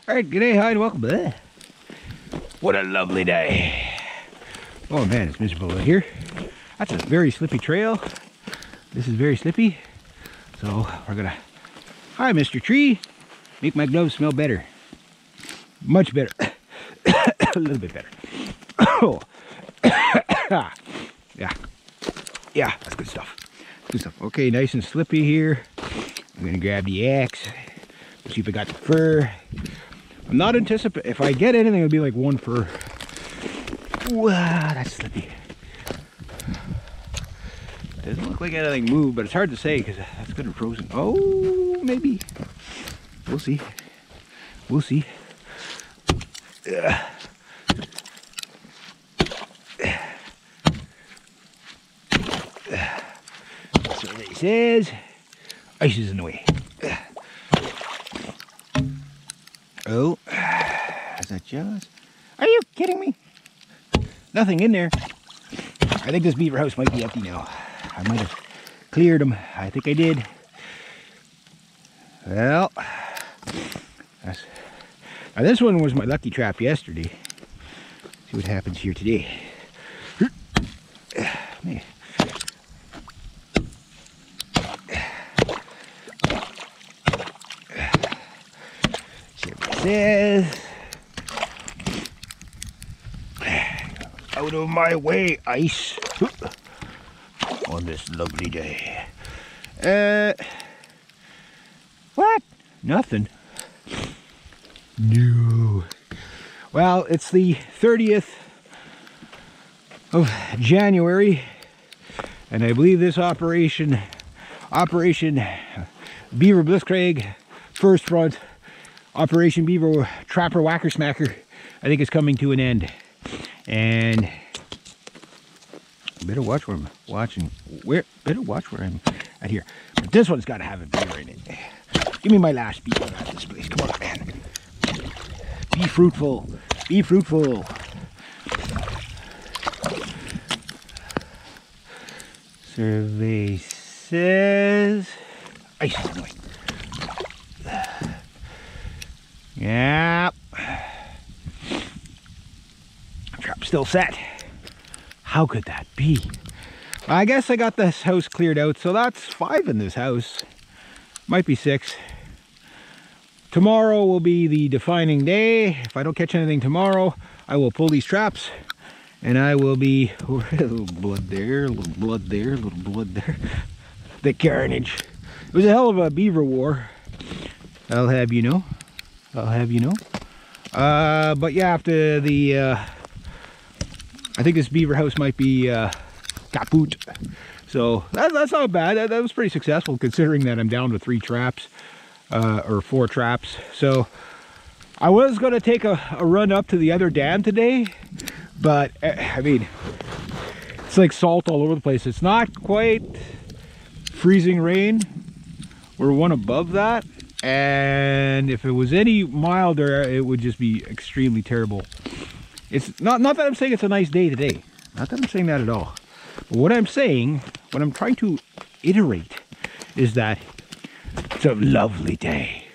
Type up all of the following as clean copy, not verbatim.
Alright, good day, hi, and welcome. Bleh. What a lovely day. Oh man, it's miserable out here. That's a very slippy trail. This is very slippy. So we're gonna, hi Mr. Tree, make my gloves smell better. Much better. A little bit better. Oh. Yeah. Yeah, that's good stuff. Good stuff. Okay, nice and slippy here. I'm gonna grab the axe. See if I got the fur. I'm not anticipating, if I get anything, it'll be like one fur. Wow, that's slippy. Doesn't look like anything moved, but it's hard to say because that's good and frozen. Oh, maybe. We'll see. We'll see. So it says, ice is in the way. Oh, is that just? Are you kidding me? Nothing in there. I think this beaver house might be empty now. I might have cleared them. I think I did. Well, now this one was my lucky trap yesterday. See what happens here today. Man. Says, out of my way, ice, on this lovely day. What? Nothing. No. Well, it's the 30th of January, and I believe this Operation Beaver blitzkrieg first front, Operation Beaver Trapper Whacker Smacker, I think it's coming to an end. And I better watch where I'm watching. Better watch where I'm at here. But this one's got to have a beaver in it. Give me my last beaver at this place. Come on, man. Be fruitful. Be fruitful. Survey says ice is annoying. Yep. Trap still set. How could that be? I guess I got this house cleared out, so that's 5 in this house. Might be 6. Tomorrow will be the defining day. If I don't catch anything tomorrow, I will pull these traps and I will be a little blood there, a little blood there, a little blood there. The carnage. It was a hell of a beaver war, I'll have you know. I'll have you know. But yeah, after the I think this beaver house might be kaput. So that's not bad. That was pretty successful considering that I'm down to 3 traps or 4 traps. So I was going to take a run up to the other dam today, but I mean, it's like salt all over the place. It's not quite freezing rain. We're one above that. And if it was any milder, it would just be extremely terrible. It's not that I'm saying it's a nice day today. Not that I'm saying that at all. But what I'm saying, what I'm trying to iterate, is that it's a lovely day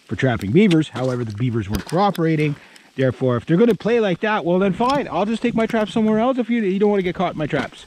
for trapping beavers. However, the beavers weren't cooperating. Therefore, if they're going to play like that, well then fine. I'll just take my traps somewhere else if you don't want to get caught in my traps.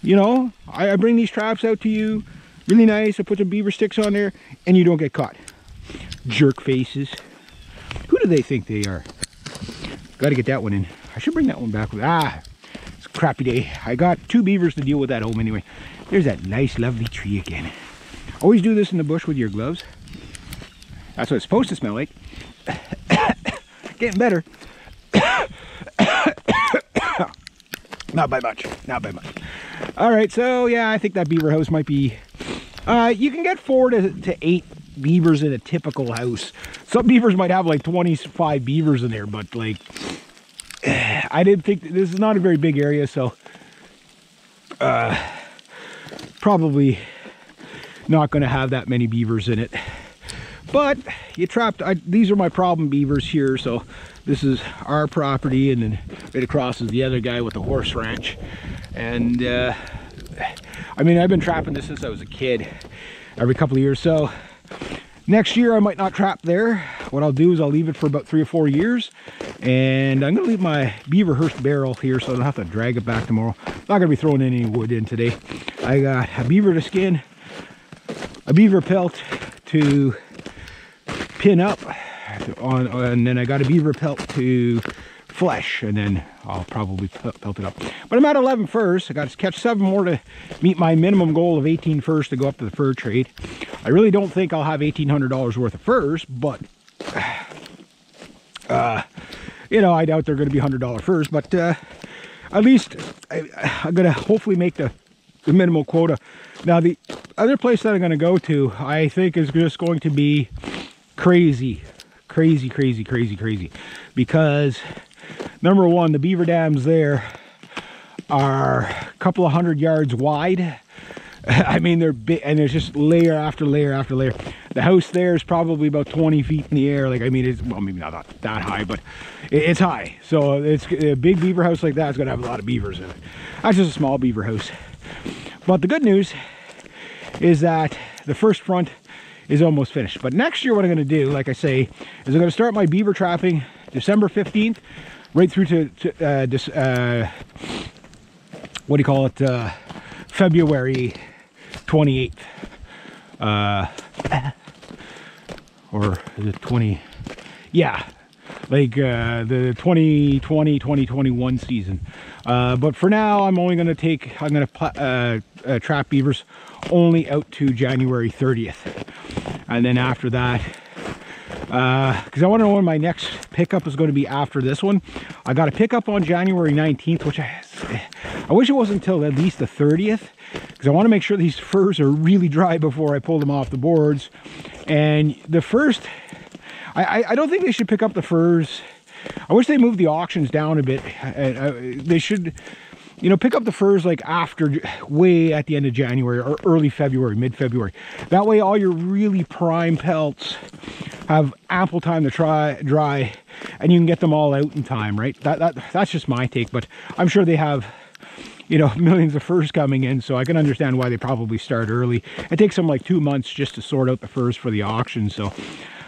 You know, I bring these traps out to you. Really nice. I put some beaver sticks on there and you don't get caught. Jerk faces. Who do they think they are? Got to get that one in. I should bring that one back with. It's a crappy day. I got 2 beavers to deal with at home anyway. There's that nice lovely tree again. Always do this in the bush with your gloves. That's what it's supposed to smell like. Getting better. Not by much. Not by much. All right, so yeah, I think that beaver house might be you can get 4 to 8 beavers in a typical house. Some beavers might have like 25 beavers in there, but like I didn't think this is not a very big area, so probably not going to have that many beavers in it. But you trapped, these are my problem beavers here, so this is our property, and then right across is the other guy with the horse ranch. And I mean, I've been trapping this since I was a kid, every couple of years. So Next year I might not trap there. What I'll do is I'll leave it for about 3 or 4 years, and I'm gonna leave my beaver Hearst barrel here so I don't have to drag it back tomorrow. I'm not gonna be throwing any wood in today. I got a beaver to skin, a beaver pelt to pin up on, and then I got a beaver pelt to flesh, and then I'll probably pelt it up. But I'm at 11 furs. I got to catch 7 more to meet my minimum goal of 18 furs to go up to the fur trade. I really don't think I'll have $1,800 worth of furs, but you know, I doubt they're going to be $100 furs. But at least I'm going to hopefully make the minimal quota. Now the other place that I'm going to go to, I think, is just going to be crazy, because number one, the beaver dams there are a couple of 100 yards wide. I mean, they're big, and there's just layer after layer after layer. The house there is probably about 20 feet in the air. Like, I mean, it's, well, maybe not that high, but it's high. So it's a big beaver house like that is going to have a lot of beavers in it. That's just a small beaver house. But the good news is that the first front is almost finished. But next year, what I'm going to do, like I say, is I'm going to start my beaver trapping December 15th, right through to what do you call it? February 28th. Or is it 20? Yeah, like the 2020-2021 season. But for now, I'm going to trap beavers only out to January 30th. And then after that, because I want to know when my next pickup is going to be after this one. I got a pickup on January 19th, which I wish it wasn't until at least the 30th, because I want to make sure these furs are really dry before I pull them off the boards. And the first, I don't think they should pick up the furs. I wish they moved the auctions down a bit. They should, you know, pick up the furs like after, way at the end of January or early February, mid-February. That way all your really prime pelts have ample time to dry, and you can get them all out in time, right? That's just my take, but I'm sure they have, you know, millions of furs coming in, so I can understand why they probably start early. It takes them like 2 months just to sort out the furs for the auction, so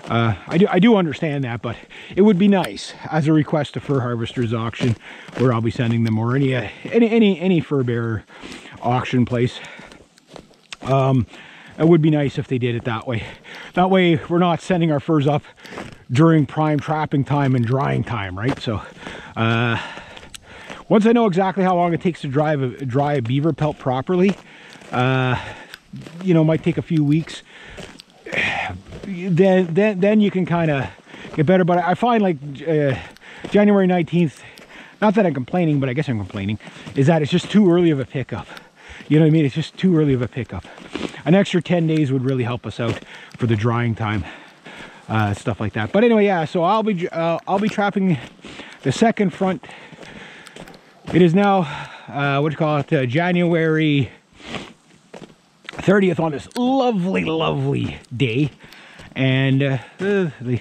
I do understand that. But it would be nice as a request to Fur Harvesters auction, where I'll be sending them, or any fur bearer auction place. It would be nice if they did it that way. That way we're not sending our furs up during prime trapping time and drying time, right? So once I know exactly how long it takes to dry a beaver pelt properly, you know, might take a few weeks, then you can kind of get better. But I find like January 19th, not that I'm complaining, but I guess I'm complaining, is that it's just too early of a pickup. You know what I mean? It's just too early of a pickup. An extra 10 days would really help us out for the drying time, stuff like that. But anyway, yeah, so I'll be trapping the second front. It is now, what do you call it, January 30th on this lovely day. And the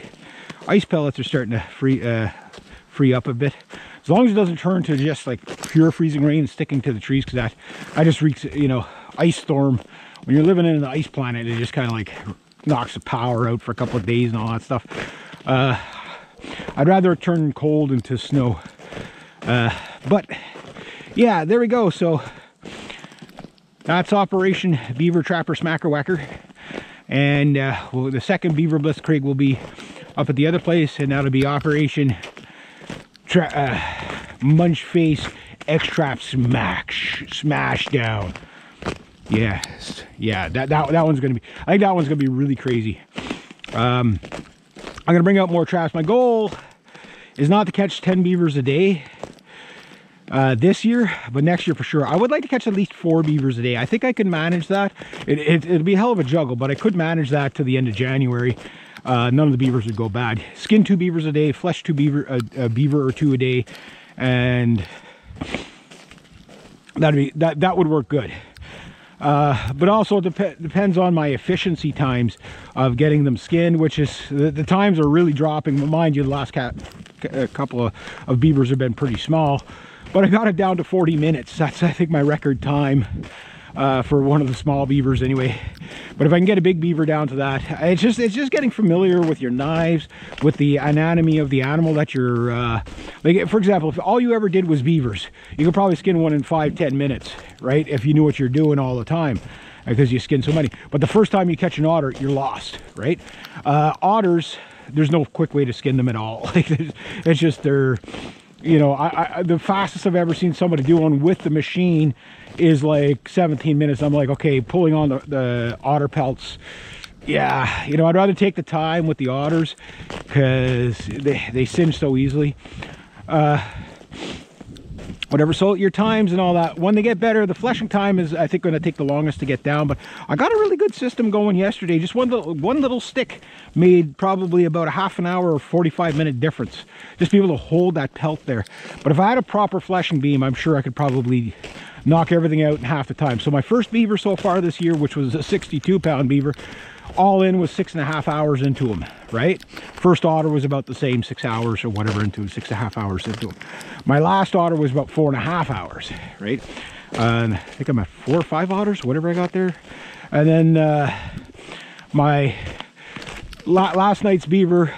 ice pellets are starting to free up a bit. As long as it doesn't turn to just like pure freezing rain and sticking to the trees, because that just reeks, you know, ice storm. When you're living in an ice planet, it just kind of like knocks the power out for a couple of days and all that stuff. I'd rather it turn cold into snow. But yeah, there we go. So that's Operation Beaver Trapper Smacker Whacker. And well, the second Beaver Blitzkrieg will be up at the other place, and that'll be Operation Munch Face X-Trap Smash Down. Yes, yeah, that one's gonna be, I think that one's gonna be really crazy. I'm gonna bring out more traps. My goal is not to catch 10 beavers a day this year, but next year for sure. I would like to catch at least 4 beavers a day. I think I can manage that. It'll be a hell of a juggle, but I could manage that to the end of January. None of the beavers would go bad. Skin 2 beavers a day, flesh 2 a beaver or 2 a day, and that would work good. But also depends on my efficiency times of getting them skinned, which is the times are really dropping. But mind you, the last couple of beavers have been pretty small, but I got it down to 40 minutes. That's, I think, my record time. for one of the small beavers anyway. But if I can get a big beaver down to that, it's just getting familiar with your knives, with the anatomy of the animal that you're, like for example, if all you ever did was beavers, you could probably skin one in 5-10 minutes, right? If you knew what you're doing all the time, because you skin so many. But the first time you catch an otter, you're lost, right? Otters, there's no quick way to skin them at all. Like it's just they're, you know, the fastest I've ever seen somebody do one with the machine is like 17 minutes. I'm like, okay, pulling on the otter pelts. Yeah, you know, I'd rather take the time with the otters because they singe so easily. Whatever, so your times and all that, when they get better, the fleshing time is, I think, going to take the longest to get down. But I got a really good system going yesterday. Just one little stick made probably about a half an hour or 45-minute difference. Just be able to hold that pelt there. But if I had a proper fleshing beam, I'm sure I could probably knock everything out in half the time. So my first beaver so far this year, which was a 62-pound beaver, all in was 6.5 hours into him, right? First otter was about the same, 6 hours or whatever into him, 6.5 hours into him. My last otter was about 4.5 hours, right? And I think I'm at 4 or 5 otters, whatever I got there. And then my last night's beaver,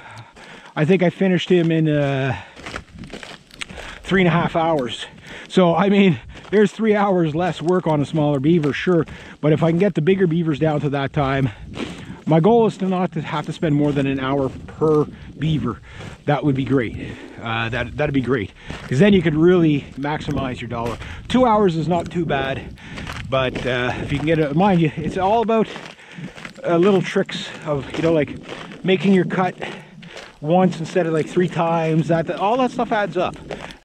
I think I finished him in 3.5 hours. So, I mean, there's 3 hours less work on a smaller beaver, sure. But if I can get the bigger beavers down to that time, my goal is to not to have to spend more than an hour per beaver. That would be great. That'd be great, because then you could really maximize your dollar. 2 hours is not too bad, but if you can get it, mind you, it's all about little tricks of, you know, like making your cut once instead of like 3 times. All that stuff adds up.